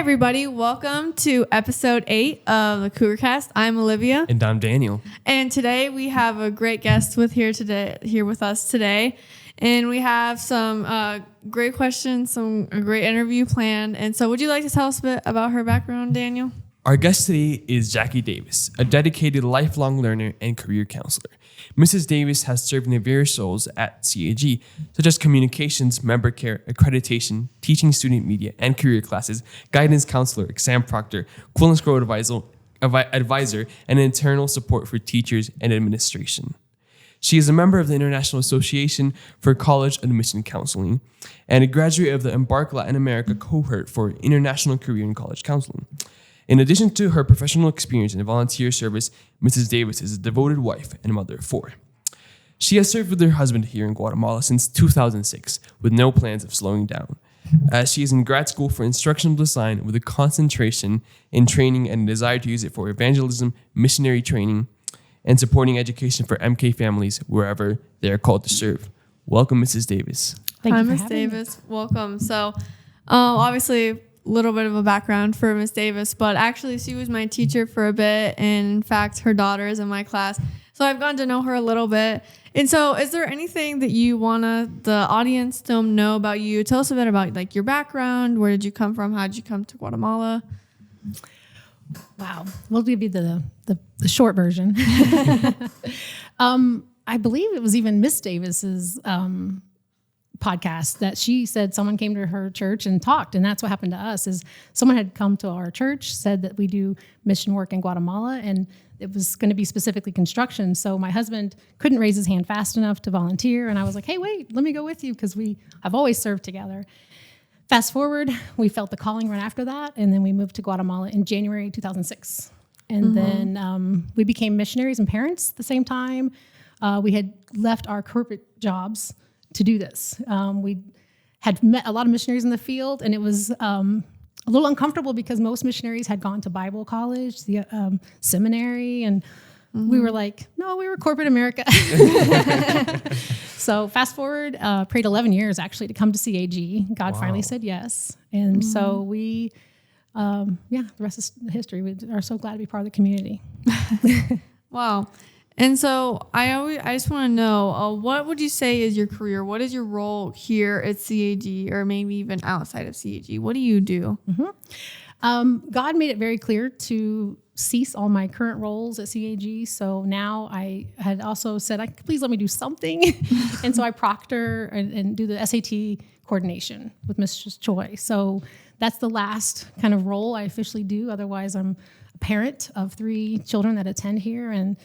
everybody. Welcome to episode 8 of the Cougar Cast. I'm Olivia. And I'm Daniel. And today we have a great guest here with us today. And we have some great questions, a great interview planned. And so would you like to tell us a bit about her background, Daniel? Our guest today is Jackie Davis, a dedicated lifelong learner and career counselor. Mrs. Davis has served in various roles at CAG, such as communications, member care, accreditation, teaching student media and career classes, guidance counselor, exam proctor, Quillen Scroll advisor, and internal support for teachers and administration. She is a member of the International Association for College Admission Counseling and a graduate of the Embark Latin America cohort for International Career and College Counseling. In addition to her professional experience and volunteer service, Mrs. Davis is a devoted wife and mother of 4. She has served with her husband here in Guatemala since 2006, with no plans of slowing down. She is in grad school for instructional design with a concentration in training and a desire to use it for evangelism, missionary training, and supporting education for MK families wherever they are called to serve. Welcome, Mrs. Davis. Hi, Ms. Davis. Welcome. So, obviously, little bit of a background for Miss Davis, but actually she was my teacher for a bit, and in fact her daughter is in my class, so I've gotten to know her a little bit. And so is there anything that you want the audience to know about you? Tell us a bit about like your background. Where did you come from? How did you come to Guatemala? Wow, we'll give you the short version. I believe it was even Miss Davis's podcast that she said someone came to her church and talked, and that's what happened to us. Is someone had come to our church, said that we do mission work in Guatemala, and it was going to be specifically construction. So my husband couldn't raise his hand fast enough to volunteer, and I was like, hey, wait, let me go with you, because I've always served together. Fast forward, we felt the calling right after that, and then we moved to Guatemala in January 2006. And then we became missionaries and parents at the same time. We had left our corporate jobs to do this. We had met a lot of missionaries in the field, and it was a little uncomfortable because most missionaries had gone to Bible college, the seminary, and we were like, no, we were corporate America. So fast forward, prayed 11 years actually to come to CAG. God finally said yes. And so we, the rest is history. We are so glad to be part of the community. Wow. And so I just want to know, what would you say is your career? What is your role here at CAG, or maybe even outside of CAG? What do you do? God made it very clear to cease all my current roles at CAG. So now I had also said, please let me do something. And so I proctor and do the SAT coordination with Mrs. Choi. So that's the last kind of role I officially do. Otherwise, I'm a parent of 3 children that attend here, and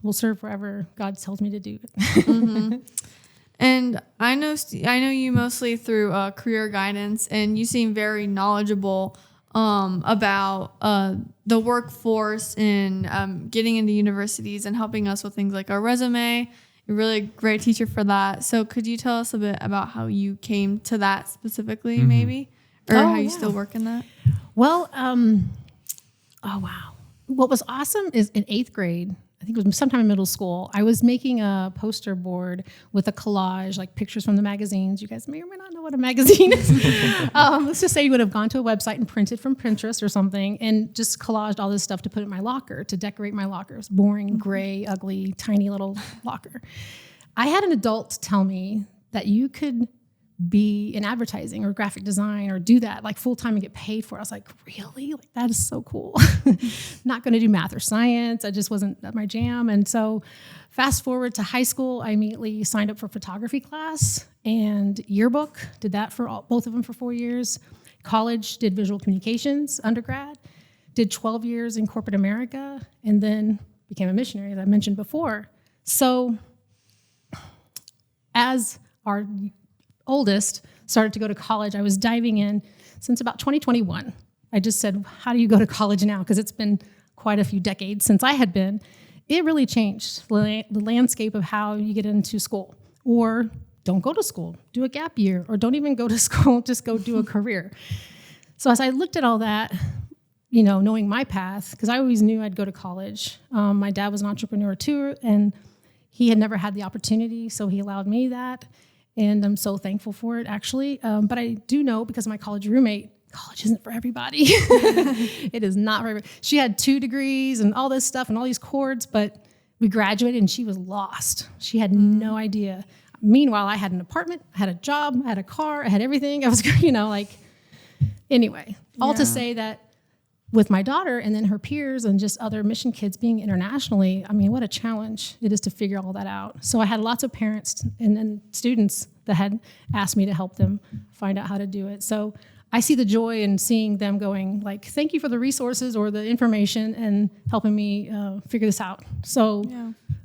we'll serve wherever God tells me to do it. And I know you mostly through career guidance, and you seem very knowledgeable about the workforce and getting into universities and helping us with things like our resume. You're really a great teacher for that. So could you tell us a bit about how you came to that specifically, maybe? Or how you still work in that? Well, what was awesome is in 8th grade, I think it was sometime in middle school, I was making a poster board with a collage, like pictures from the magazines. You guys may or may not know what a magazine is. Let's just say you would have gone to a website and printed from Pinterest or something and just collaged all this stuff to put in my locker, to decorate my locker. It was boring, gray, ugly, tiny little locker. I had an adult tell me that you could be in advertising or graphic design or do that like full time and get paid for it. I was like, really? Like, that is so cool. Not going to do math or science. I just wasn't my jam. And so fast forward to high school, I immediately signed up for photography class and yearbook. Did that for both of them for 4 years. College, did visual communications undergrad. Did 12 years in corporate America, and then became a missionary, as I mentioned before. So as our oldest started to go to college, I was diving in since about 2021. I just said, how do you go to college now? Because it's been quite a few decades since I had been. It really changed the landscape of how you get into school. Or don't go to school, do a gap year, or don't even go to school, just go do a career. So as I looked at all that, knowing my path, because I always knew I'd go to college. My dad was an entrepreneur too, and he had never had the opportunity, so he allowed me that. And I'm so thankful for it, actually. But I do know, because my college roommate college isn't for everybody. It is not for everybody. She had 2 degrees and all this stuff and all these cords, but we graduated and she was lost. She had no idea. Meanwhile, I had an apartment, I had a job, I had a car, I had everything. I was, anyway, all to say that with my daughter and then her peers and just other mission kids being internationally, I mean, what a challenge it is to figure all that out. So I had lots of parents and then students that had asked me to help them find out how to do it. So I see the joy in seeing them going like, thank you for the resources or the information and helping me figure this out. So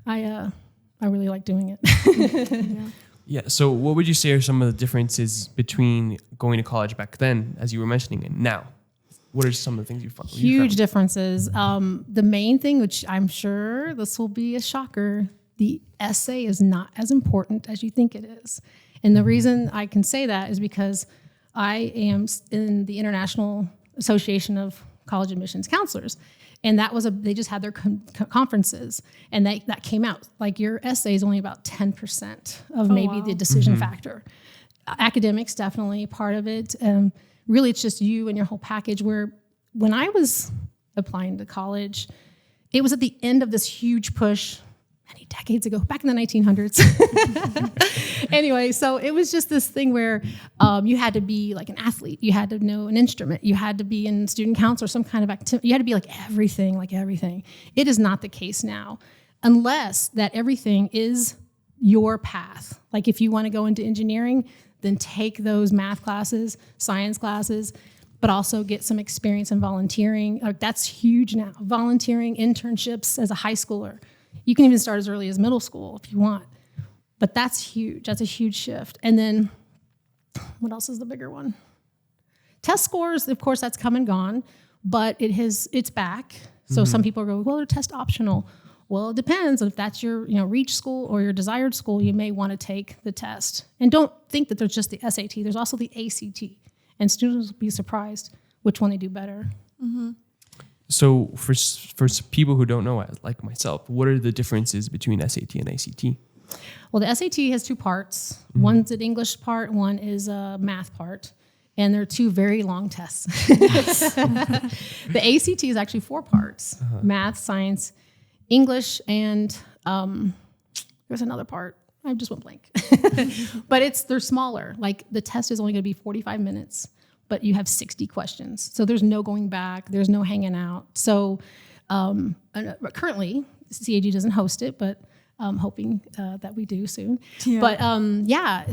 I really like doing it. Yeah. So what would you say are some of the differences between going to college back then, as you were mentioning, and now? What are some of the things you found? Huge differences. The main thing, which I'm sure this will be a shocker, the essay is not as important as you think it is. And the reason I can say that is because I am in the International Association of College Admissions Counselors. And that was they just had their conferences, and that came out. Like, your essay is only about 10% of maybe the decision factor. Academics, definitely part of it. Really, it's just you and your whole package, where when I was applying to college, it was at the end of this huge push many decades ago, back in the 1900s. Anyway, so it was just this thing where you had to be like an athlete. You had to know an instrument. You had to be in student council or some kind of activity. You had to be like everything. It is not the case now, unless that everything is your path. Like, if you want to go into engineering, then take those math classes, science classes, but also get some experience in volunteering. Like, that's huge now. Volunteering, internships as a high schooler. You can even start as early as middle school if you want. But that's huge. That's a huge shift. And then what else is the bigger one? Test scores, of course, that's come and gone, but it's back. So some people go, well, they're test optional. Well, it depends. If that's your reach school or your desired school, you may want to take the test. And don't think that there's just the SAT. There's also the ACT. And students will be surprised which one they do better. Mm-hmm. So for people who don't know, like myself, what are the differences between SAT and ACT? Well, the SAT has 2 parts. One's an English part, one is a math part. And they're 2 very long tests. The ACT is actually 4 parts. Math, science, English, and there's another part. I just went blank. But they're smaller. Like, the test is only going to be 45 minutes, but you have 60 questions. So there's no going back. There's no hanging out. So currently, CAG doesn't host it, but I'm hoping that we do soon. Yeah. But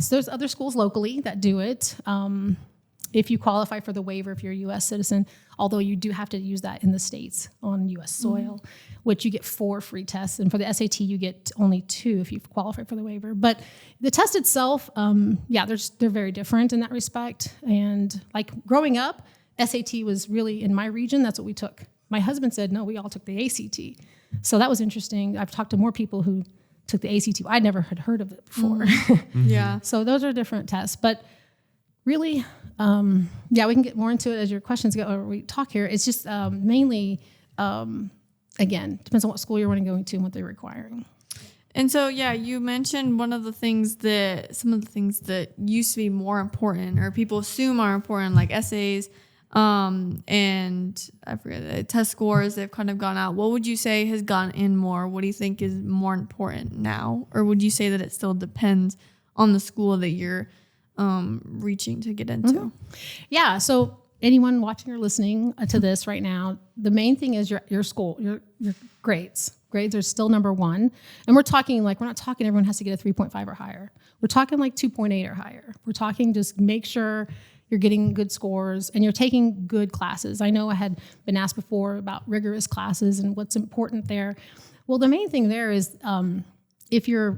so there's other schools locally that do it. If you qualify for the waiver, if you're a U.S. citizen, although you do have to use that in the States on U.S. soil, which you get 4 free tests. And for the SAT, you get only 2 if you qualify for the waiver. But the test itself, they're very different in that respect. And like growing up, SAT was really, in my region, that's what we took. My husband said, no, we all took the ACT. So that was interesting. I've talked to more people who took the ACT. I never had heard of it before. Yeah. So those are different tests. But really, we can get more into it as your questions go, or we talk here. It's just mainly, again, depends on what school you're wanting to go to and what they're requiring. And so, you mentioned some of the things that used to be more important, or people assume are important, like essays, and I forget the test scores. They've kind of gone out. What would you say has gone in more? What do you think is more important now? Or would you say that it still depends on the school that you're reaching to get into? Mm-hmm. Yeah. So anyone watching or listening to this right now, the main thing is your school, your grades. Grades are still number 1. And we're not talking everyone has to get a 3.5 or higher. We're talking like 2.8 or higher. We're talking just make sure you're getting good scores and you're taking good classes. I know I had been asked before about rigorous classes and what's important there. Well, the main thing there is if your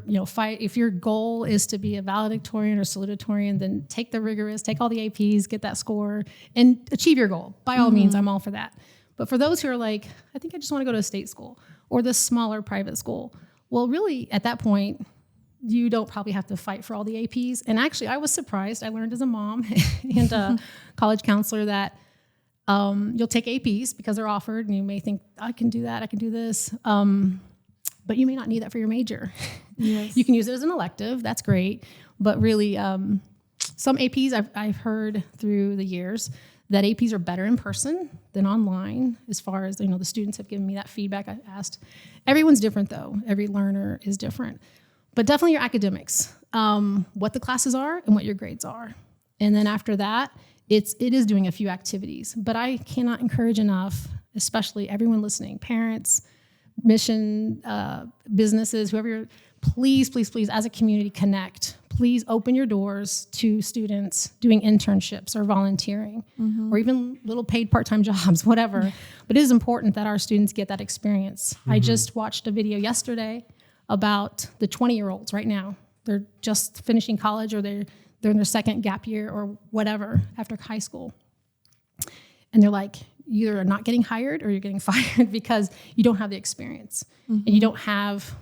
goal is to be a valedictorian or salutatorian, then take the rigorous, take all the APs, get that score, and achieve your goal. By all means, I'm all for that. But for those who are like, I think I just want to go to a state school or the smaller private school, well, really, at that point, you don't probably have to fight for all the APs. And actually, I was surprised. I learned as a mom and a college counselor that you'll take APs because they're offered, and you may think, I can do that, I can do this. But you may not need that for your major. Yes. You can use it as an elective. That's great. But really, some APs I've heard through the years that APs are better in person than online, as far as, the students have given me that feedback. I asked. Everyone's different, though. Every learner is different. But definitely your academics, what the classes are and what your grades are. And then after that, it is doing a few activities. But I cannot encourage enough, especially everyone listening, parents, mission, businesses, whoever you're, please, as a community, connect. Please open your doors to students doing internships or volunteering, or even little paid part-time jobs, whatever. But it is important that our students get that experience. I just watched a video yesterday about the 20-year-olds right now. They're just finishing college, or they're in their second gap year or whatever after high school. And they're like, you either are not getting hired or you're getting fired because you don't have the experience and you don't have,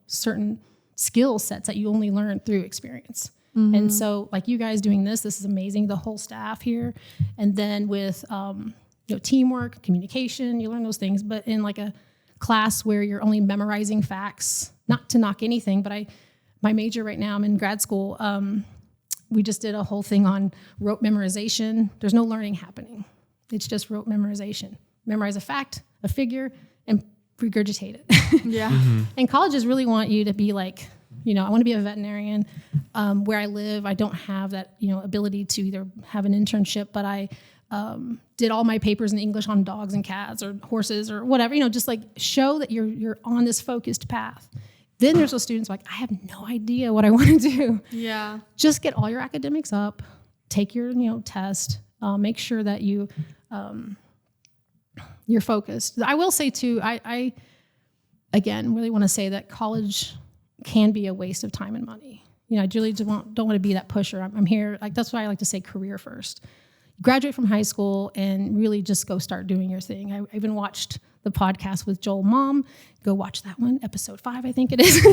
certain skill sets that you only learn through experience. And so like you guys doing this is amazing. The whole staff here. And then with, teamwork, communication, you learn those things, but in like a class where you're only memorizing facts, not to knock anything, but my major right now, I'm in grad school. We just did a whole thing on rote memorization. There's no learning happening. It's just rote memorization. Memorize a fact, a figure, and regurgitate it. Yeah. And colleges really want you to be like, I want to be a veterinarian. Where I live, I don't have that, ability to either have an internship, but I did all my papers in English on dogs and cats or horses or whatever, just like show that you're on this focused path. Then there's those students like, I have no idea what I want to do. Yeah. Just get all your academics up, take your, test, make sure that you're focused. I will say too, I again, really want to say that college can be a waste of time and money. I really don't want to be that pusher. I'm here, like, that's why I like to say career first. Graduate from high school and really just go start doing your thing. I even watched the podcast with Joel Mom. Go watch that one, episode 5, I think it is.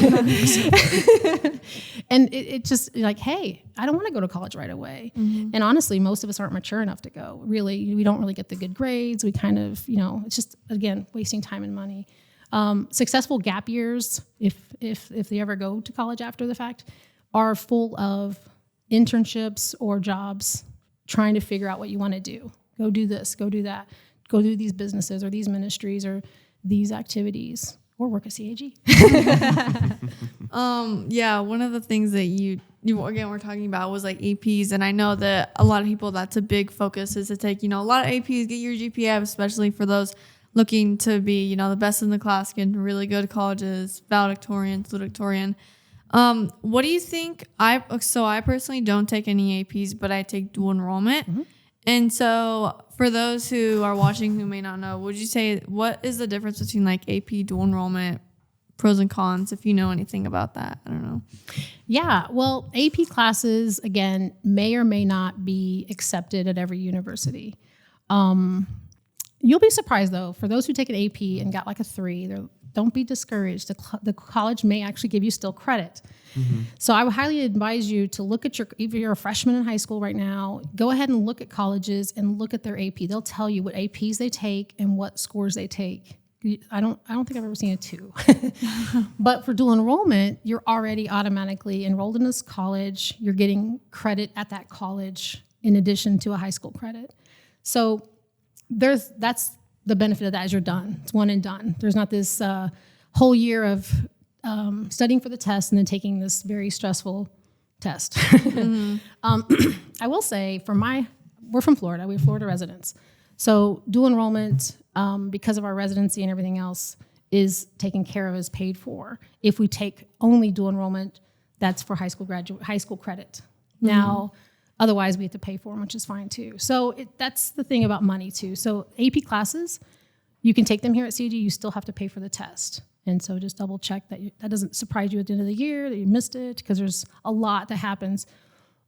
And it just like, hey, I don't want to go to college right away. And honestly, most of us aren't mature enough to go. Really, we don't really get the good grades. We kind of, it's just, again, wasting time and money. Successful gap years, if they ever go to college after the fact, are full of internships or jobs trying to figure out what you want to do. Go do this, go do that. Go do these businesses or these ministries or these activities, or work at CAG. Yeah, one of the things that you again were talking about was like APs, and I know that a lot of people, that's a big focus, is to take, a lot of APs, get your GPA up, especially for those looking to be, the best in the class, get really good colleges, valedictorian, salutatorian. What do you think? I personally don't take any APs, but I take dual enrollment. And so for those who are watching who may not know, would you say, what is the difference between like AP, dual enrollment, pros and cons, if you know anything about that? I don't know. Yeah, well, AP classes, again, may or may not be accepted at every university. You'll be surprised, though, for those who take an AP and got like a 3, don't be discouraged. The college may actually give you still credit. So I would highly advise you to look at if you're a freshman in high school right now, go ahead and look at colleges and look at their AP. They'll tell you what APs they take and what scores they take. I don't think I've ever seen a 2. But for dual enrollment, you're already automatically enrolled in this college. You're getting credit at that college in addition to a high school credit. So that's the benefit of that, is you're done. It's one and done. There's not this whole year of studying for the test and then taking this very stressful test. I will say, we're from Florida. We have Florida residents. So dual enrollment, because of our residency and everything else, is taken care of, is paid for. If we take only dual enrollment, that's for high school credit. Now, otherwise we have to pay for them, which is fine too. So that's the thing about money too. So AP classes, you can take them here at CAG, you still have to pay for the test. And so just double check that that doesn't surprise you at the end of the year, that you missed it, because there's a lot that happens.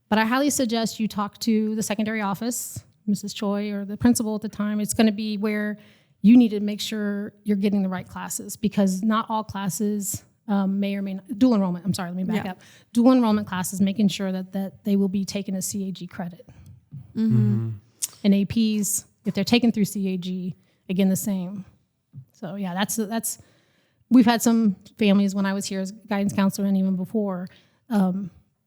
But I highly suggest you talk to the secondary office, Mrs. Choi, or the principal at the time. It's going to be where you need to make sure you're getting the right classes, because not all classes may or may not. Dual enrollment, I'm sorry, let me back up. Dual enrollment classes, making sure that they will be taken as CAG credit. And APs, if they're taken through CAG, again, the same. So yeah, that's we've had some families when I was here as guidance counselor and even before,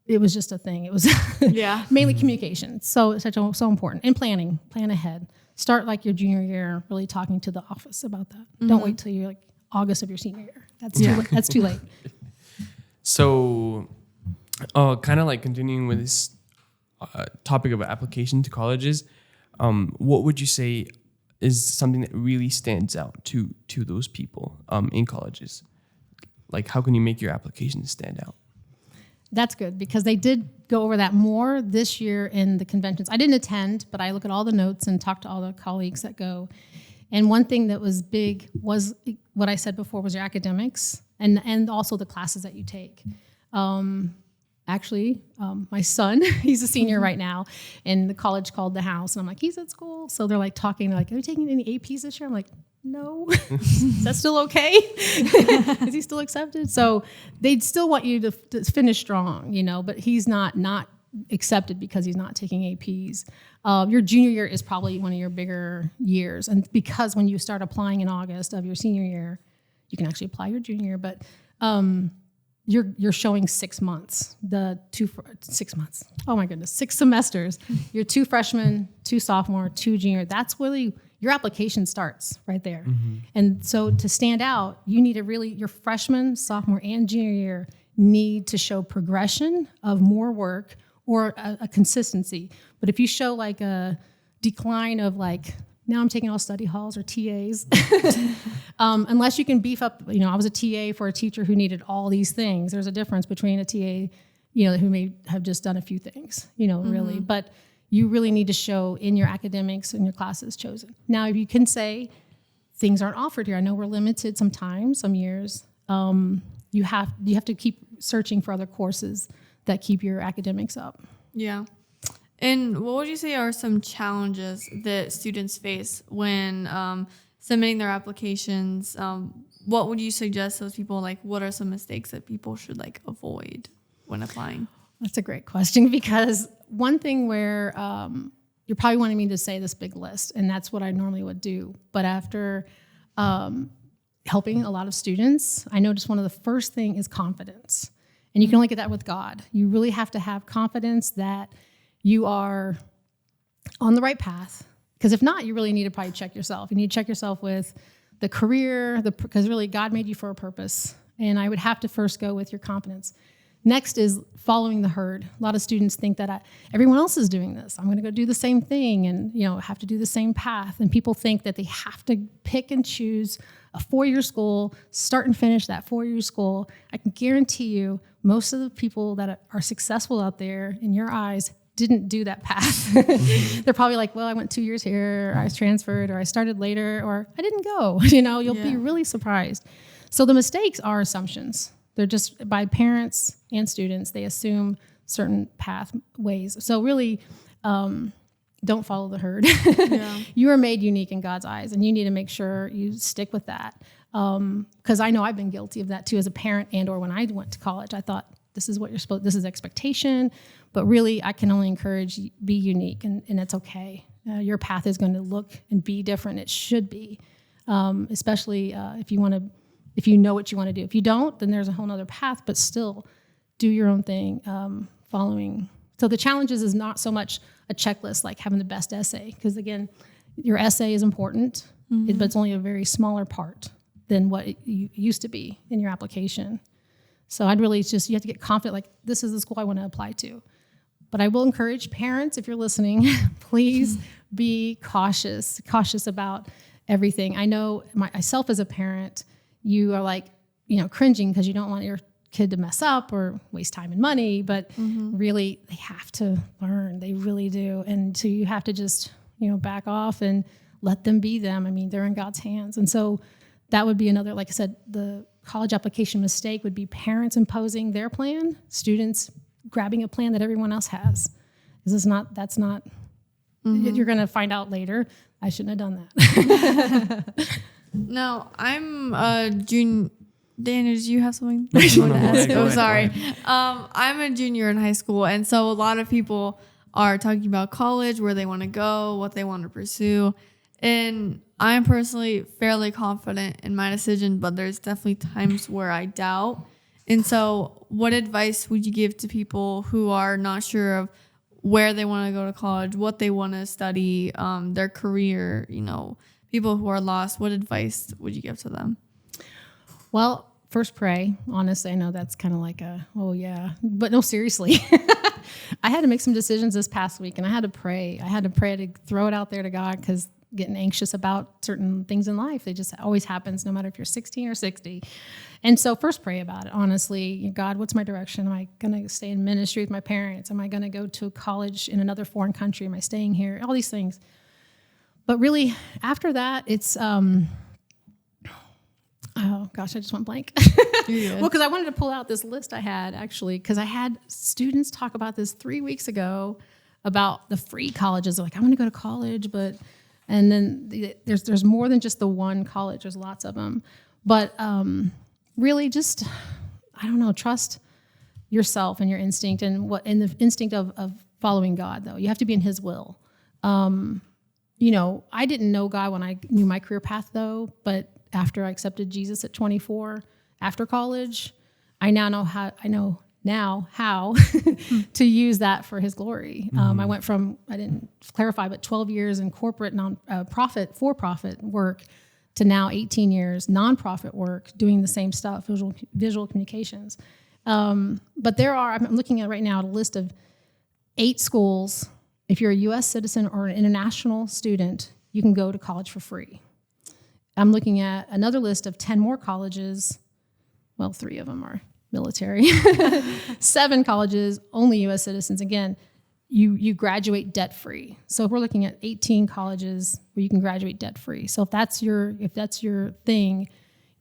it was just a thing. It was Yeah. mainly communication. So it's so important. And planning, plan ahead. Start like your junior year, really talking to the office about that. Don't wait till you're like August of your senior year. That's too late. So, kind of like continuing with this topic of application to colleges, what would you say is something that really stands out to those people in colleges? Like, how can you make your application stand out? That's good because they did go over that more this year in the conventions. I didn't attend, but I look at all the notes and talk to all the colleagues that go. And one thing that was big was what I said before was your academics and also the classes that you take. Actually, my son, he's a senior right now, and the college called the house, and I'm like, he's at school. So they're like talking, like, are you taking any APs this year? I'm like, no. Is that still okay? Is he still accepted? So they'd still want you to finish strong, but he's not accepted because he's not taking APs. Your junior year is probably one of your bigger years. And because when you start applying in August of your senior year, you can actually apply your junior year, but you're showing 6 months, 6 months. Oh my goodness, 6 semesters. You're 2 freshmen, 2 sophomore, 2 junior. That's really your application starts right there. Mm-hmm. And so to stand out, you need to your freshman, sophomore, and junior year need to show progression of more work or a consistency. But if you show like a decline of like, now I'm taking all study halls or TAs, unless you can beef up, I was a TA for a teacher who needed all these things. There's a difference between a TA, who may have just done a few things, really. But you really need to show in your academics and your classes chosen. Now, if you can say things aren't offered here, I know we're limited sometimes, some years. You have to keep searching for other courses that keep your academics up. Yeah. And what would you say are some challenges that students face when submitting their applications? What would you suggest those people, like, what are some mistakes that people should like avoid when applying? That's a great question because one thing where you're probably wanting me to say this big list, and that's what I normally would do. But after helping a lot of students, I noticed one of the first thing is confidence. And you can only get that with God. You really have to have confidence that you are on the right path. Because if not, you really need to probably check yourself. You need to check yourself with the career, because really God made you for a purpose. And I would have to first go with your confidence. Next is following the herd. A lot of students think that everyone else is doing this. I'm going to go do the same thing and have to do the same path. And people think that they have to pick and choose a 4-year school, start and finish that 4-year school. I can guarantee you most of the people that are successful out there in your eyes didn't do that path. They're probably like, well, I went 2 years here, or I was transferred, or I started later, or I didn't go. You'll be really surprised. So the mistakes are assumptions. They're just by parents and students. They assume certain pathways. So really, don't follow the herd. Yeah. You are made unique in God's eyes, and you need to make sure you stick with that. Because I know I've been guilty of that too as a parent and/or when I went to college. I thought this is what you're supposed. This is expectation, but really, I can only encourage you, be unique, and it's okay. Your path is going to look and be different. It should be, especially if you want to. If you know what you want to do. If you don't, then there's a whole other path, but still do your own thing, following. So the challenges is not so much a checklist like having the best essay, because again, your essay is important, but it's only a very smaller part than what it used to be in your application. So I'd really you have to get confident, like this is the school I want to apply to. But I will encourage parents, if you're listening, please be cautious about everything. I know myself as a parent, you are like, cringing because you don't want your kid to mess up or waste time and money, but really they have to learn. They really do. And so you have to just, back off and let them be them. I mean, they're in God's hands. And so that would be another, like I said, the college application mistake would be parents imposing their plan, students grabbing a plan that everyone else has. That's not, you're going to find out later. I shouldn't have done that. No, I'm a junior. Dana, did you have something you want to ask? Oh, sorry. I'm a junior in high school, and so a lot of people are talking about college, where they want to go, what they want to pursue. And I'm personally fairly confident in my decision, but there's definitely times where I doubt. And so what advice would you give to people who are not sure of where they want to go to college, what they want to study, their career, people who are lost? What advice would you give to them? Well, first pray. Honestly, I know that's kind of like but no, seriously. I had to make some decisions this past week, and I had to pray. I had to pray to throw it out there to God, because getting anxious about certain things in life, it just always happens, no matter if you're 16 or 60. And so first pray about it. Honestly, God, what's my direction? Am I going to stay in ministry with my parents? Am I going to go to college in another foreign country? Am I staying here? All these things. But really, after that, it's, oh gosh, I just went blank. Well, because I wanted to pull out this list I had, actually, because I had students talk about this 3 weeks ago about the free colleges. They're like, I want to go to college, and then there's more than just the one college. There's lots of them. But really just, I don't know, trust yourself and your instinct, and the instinct of following God, though. You have to be in His will. I didn't know God when I knew my career path, though, but after I accepted Jesus at 24, after college, I know how to use that for His glory. I went from, I didn't clarify, but 12 years in corporate for-profit work to now 18 years nonprofit work, doing the same stuff, visual communications. But I'm looking at right now a list of 8 schools. If you're a U.S. citizen or an international student, you can go to college for free. I'm looking at another list of 10 more colleges. Well, 3 of them are military. 7 colleges, only U.S. citizens. Again, you graduate debt-free. So if we're looking at 18 colleges where you can graduate debt-free. So if that's your thing,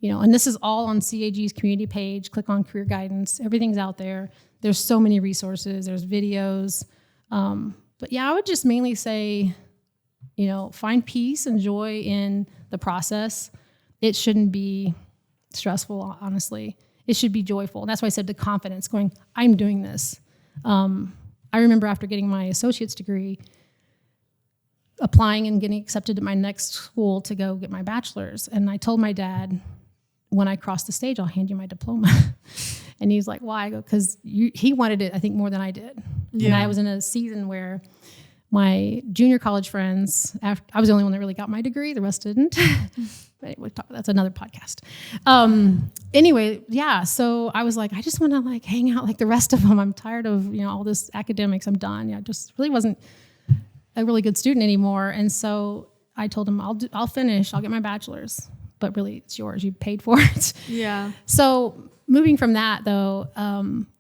and this is all on CAG's community page. Click on career guidance. Everything's out there. There's so many resources. There's videos. But yeah, I would just mainly say, find peace and joy in the process. It shouldn't be stressful, honestly. It should be joyful. And that's why I said the confidence, going, I'm doing this. I remember after getting my associate's degree, applying and getting accepted at my next school to go get my bachelor's. And I told my dad, when I cross the stage, I'll hand you my diploma. And he's like, why? I go, because he wanted it, I think, more than I did. Yeah. And I was in a season where my junior college friends, I was the only one that really got my degree. The rest didn't. But that's another podcast. Anyway, yeah. So I was like, I just want to hang out like the rest of them. I'm tired of all this academics. I'm done. Yeah, I just really wasn't a really good student anymore. And so I told him, I'll finish. I'll get my bachelor's. But really, it's yours. You paid for it. Yeah. So moving from that, though,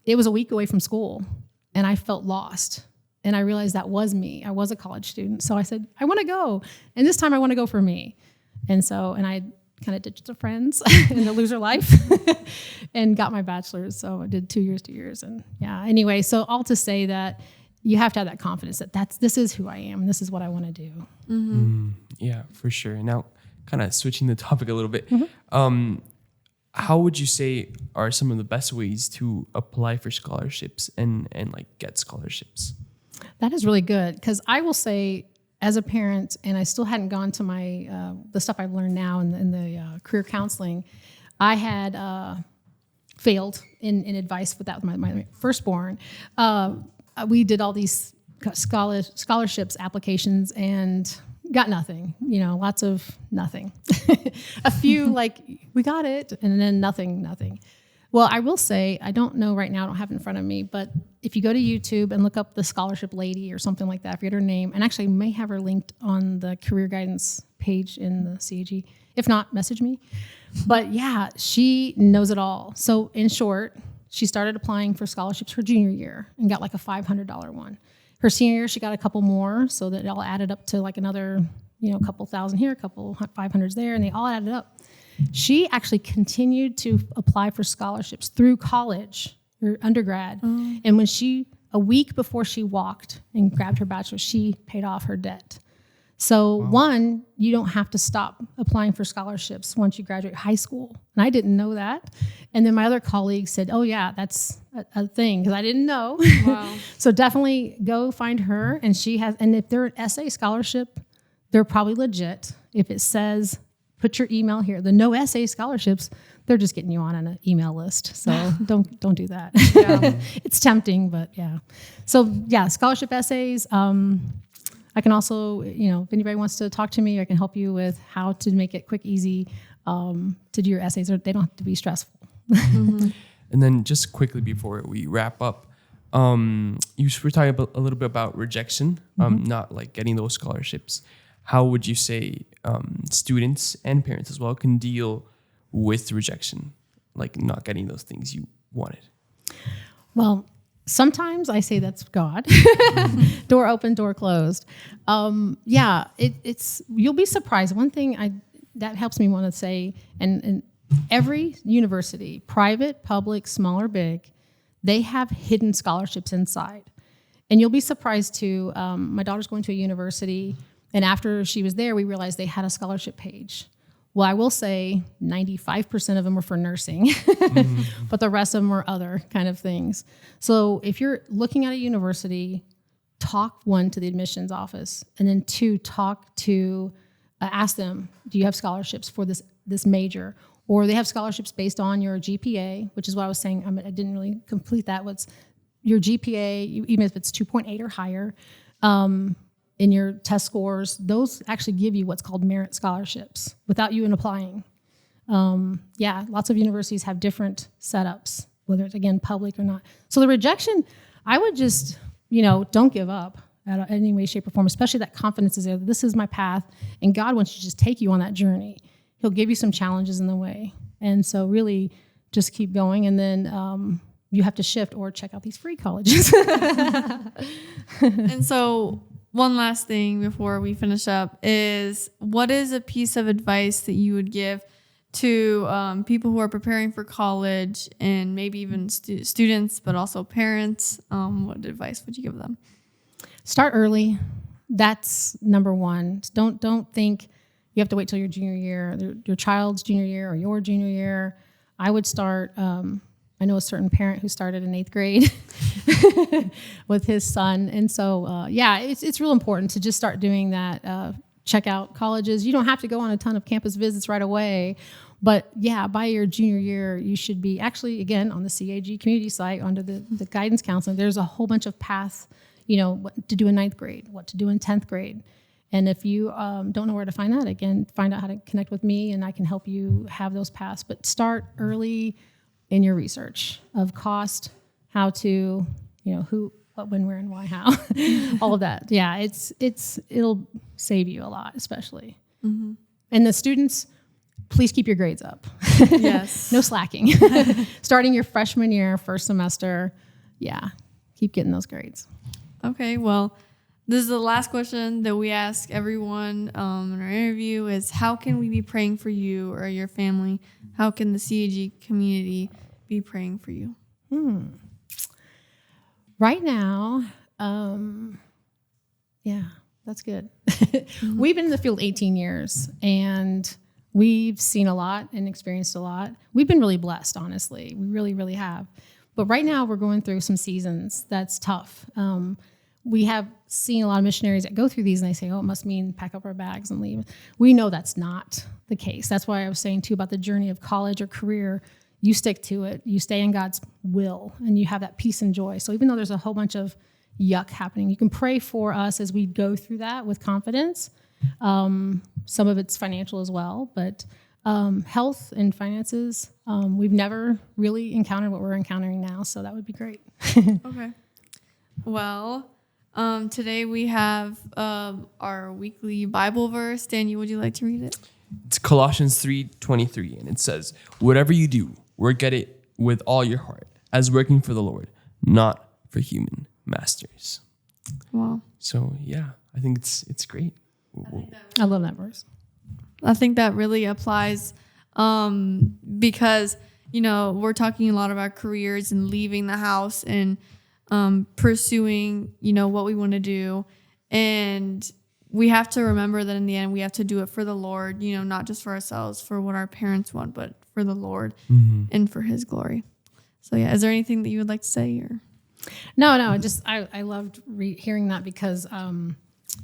it was a week away from school, and I felt lost. And I realized that was me. I was a college student. So I said, I want to go. And this time I want to go for me. And I kind of ditched the friends in the loser life and got my bachelor's. So I did 2 years. And yeah, anyway, so all to say that you have to have that confidence that this is who I am and this is what I want to do. Mm-hmm. Yeah, for sure. Now, kind of switching the topic a little bit. How would you say are some of the best ways to apply for scholarships and get scholarships? That is really good, because I will say, as a parent, and I still hadn't gone to my the stuff I've learned now in the career counseling, I had failed in advice with that with my firstborn. We did all these scholarships applications and got nothing. Lots of nothing. A few we got it, and then nothing. Well, I will say, I don't know right now, I don't have it in front of me, but if you go to YouTube and look up the scholarship lady or something like that, I forget her name, and actually I may have her linked on the career guidance page in the CAG. If not, message me. But yeah, she knows it all. So in short, she started applying for scholarships her junior year and got a $500 one. Her senior year, she got a couple more, so that it all added up to another, a couple thousand here, a couple 500s there, and they all added up. She actually continued to apply for scholarships through college or undergrad. And when a week before she walked and grabbed her bachelor's, she paid off her debt. So one, you don't have to stop applying for scholarships once you graduate high school. And I didn't know that. And then my other colleagues said, oh yeah, that's a thing, because I didn't know. Wow. So definitely go find her. And if they're an essay scholarship, they're probably legit. If it says put your email here. The no essay scholarships, they're just getting you on an email list. So don't do that. Yeah. It's tempting, but yeah. So yeah, scholarship essays. I can also, if anybody wants to talk to me, I can help you with how to make it quick, easy to do your essays. Or they don't have to be stressful. And then just quickly before we wrap up, you were talking a little bit about rejection, not like getting those scholarships. How would you say students and parents as well can deal with rejection, like not getting those things you wanted? Well, sometimes I say that's God. Door open, door closed. It's you'll be surprised. One thing that helps me want to say, and every university, private, public, small or big, they have hidden scholarships inside. And you'll be surprised too. My daughter's going to a university, and after she was there, we realized they had a scholarship page. Well, I will say 95% of them were for nursing, but the rest of them were other kind of things. So if you're looking at a university, talk one to the admissions office, and then two, ask them, do you have scholarships for this major? Or they have scholarships based on your GPA, which is what I was saying. I didn't really complete that. What's your GPA, even if it's 2.8 or higher, in your test scores, those actually give you what's called merit scholarships without you even applying. Lots of universities have different setups, whether it's, again, public or not. So the rejection, I would just, don't give up at any way, shape, or form, especially that confidence is there. This is my path, and God wants to just take you on that journey. He'll give you some challenges in the way. And so really just keep going, and then you have to shift or check out these free colleges. And so one last thing before we finish up is, what is a piece of advice that you would give to people who are preparing for college, and maybe even students, but also parents? What advice would you give them? Start early. That's number one. Don't think you have to wait till your junior year, your child's junior year, or your junior year. I would start. I know a certain parent who started in 8th grade with his son. And so, it's real important to just start doing that. Check out colleges. You don't have to go on a ton of campus visits right away. But by your junior year, you should be actually, again, on the CAG community site under the guidance counseling. There's a whole bunch of paths, what to do in 9th grade, what to do in 10th grade. And if you don't know where to find that, again, find out how to connect with me, and I can help you have those paths. But start early in your research of cost, how to, who, what, when, where, and why, how, all of that. Yeah, it'll save you a lot, especially. Mm-hmm. And the students, please keep your grades up. Yes. No slacking. Starting your freshman year, first semester, keep getting those grades. Okay, well, this is the last question that we ask everyone in our interview is, how can we be praying for you or your family? How can the CAG community be praying for you? Right now, that's good. We've been in the field 18 years, and we've seen a lot and experienced a lot. We've been really blessed, honestly. We really, really have. But right now, we're going through some seasons that's tough. We have seen a lot of missionaries that go through these, and they say, it must mean pack up our bags and leave. We know that's not the case. That's why I was saying, too, about the journey of college or career. You stick to it. You stay in God's will, and you have that peace and joy. So even though there's a whole bunch of yuck happening, you can pray for us as we go through that with confidence. Some of it's financial as well, but health and finances, we've never really encountered what we're encountering now, so that would be great. Okay. Well, today we have our weekly Bible verse. Danny, would you like to read it? It's Colossians 3:23, and it says, "Whatever you do, work at it with all your heart, as working for the Lord, not for human masters." Wow. So I think it's great. I love that verse. I think that really applies because, we're talking a lot about careers and leaving the house and pursuing, what we want to do. And we have to remember that in the end, we have to do it for the Lord, not just for ourselves, for what our parents want, but for the Lord and for his glory. So, is there anything that you would like to say? Or? No, just I loved hearing that because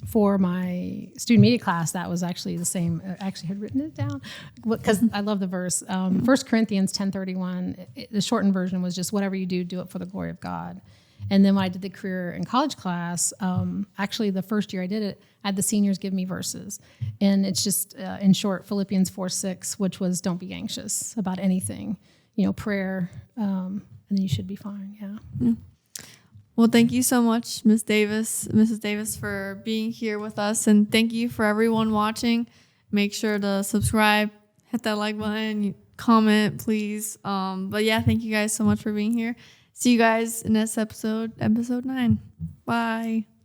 for my student media class, that was actually the same. I actually had written it down because I love the verse. 1 Corinthians 10:31, the shortened version was just whatever you do, do it for the glory of God. And then when I did the career and college class, actually the first year I did it, I had the seniors give me verses. And it's just, in short, Philippians 4:6, which was don't be anxious about anything, prayer, and then you should be fine. Yeah. Well, thank you so much, Mrs. Davis, for being here with us. And thank you for everyone watching. Make sure to subscribe, hit that like button, comment, please. But yeah, thank you guys so much for being here. See you guys in this episode 9. Bye.